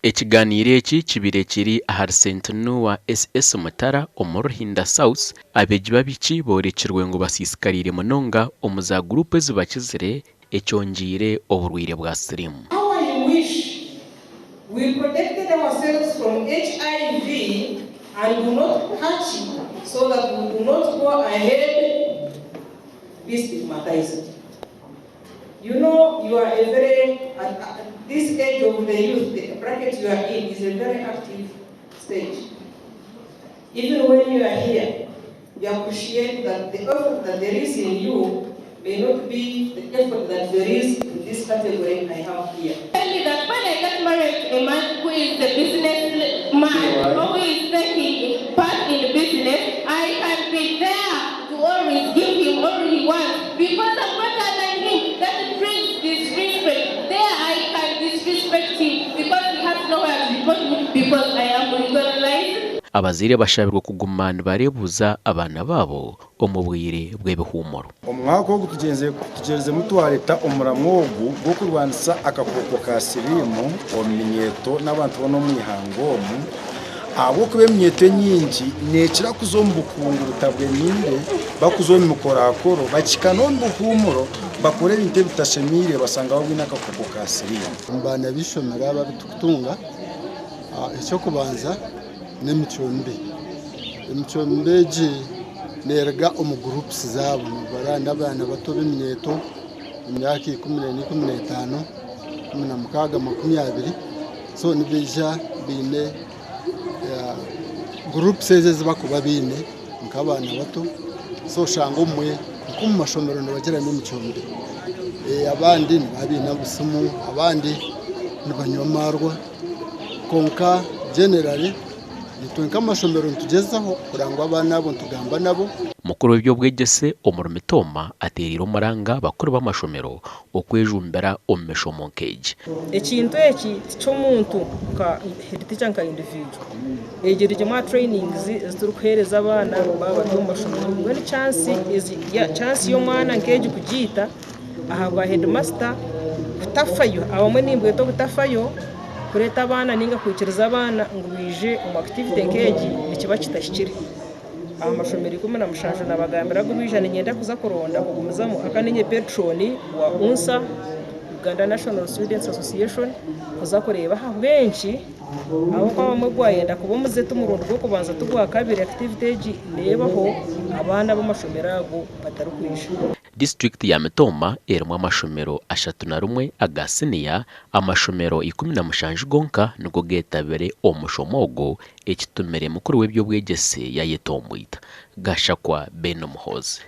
Ekiganiro eki kibirekiri ahari sentenu wa SS Mutara Mwerinde South abeegi babiki borekirwe ngo basisikarire munonga omu za gurupe zibakizire ekyongiire oburwaire bwa sirimu. How I wish we protected ourselves from HIV and do not catch it so that we do not go ahead be stigmatized. You know, you are a very, at this age of the youth, the bracket you are in is a very active stage. Even when you are here, you appreciate that the effort that there is in you may not be the effort that there is in this category I have here. Tell me that when I get married to a man who is a businessman, or who is taking part in business, I can be there to always give him all he wants because I'm better than him. That brings disrespect. There I can disrespect him because he has nowhere to report me because I am regularized. Abazire bashabirwe kuguma barebuza abana babo omubwire bw'ebihumuro. Omwaka wo tugenze mutwareta omuramwogu gwo kurwanisa akakooko ka sirimu ominyeto n'abantu bono mu Ageihangwe abo kube myeto nyingi nekira kuzombukungu butabwe nyinde bakuzoma mukorakoro bakikano mbuhumuro bakore ibintu bitashemire basanga babwina akakooko ka sirimu. Mbana bishomera babitukutunga icyo kubanza Mitooma ji nerga omu groups zabo baranda abana bato b'imyeto imyaka 14-15 16-20 so nibija bine groups ziba kuba bine nk'abana bato so shanga umwe ku mashomero nabagera mu Mitooma abandi babina busumu abandi nibanyomarwa konka generally Tuenka amashomero ntugezaho kurangwa abana abo tugamba nabo. Mukuru w'ibyo bwegese Mitooma aterira umuranga bakuru b'amashomero okwejumbera omeshomo nkeje. Ekintu eki cy'omuntu ka teacher nka individual egerije ma trainings ziturukuhereza abana baba mu mashomero when chance is chance yo mwana nkeje kugita ahabwa headmaster kutafayo abamwe nimbwe to kutafayo kureta abana ninga kwikiriza abana ngo bije mu activity nkeji bikiba kitashikire amashomero 16 nabagambira ngo bijane nyenda kuza koronda kugumizamo akanenye petroni wa UNSA Uganda National Students Association kuza kureba ha benshi aho kwa mugwayenda kuba muze tumurundo gwo kubanza tugwa kabiri activity nebaho abana b'amashomero ago batarukwisha. District ya Mitooma erimu amashomero 31 agasiniya amashomero 17 gonka nugo getabere omushomogo ekitumere mukuru w'ebyo bwegese yayetomwita gashakwa Beno Muhoze.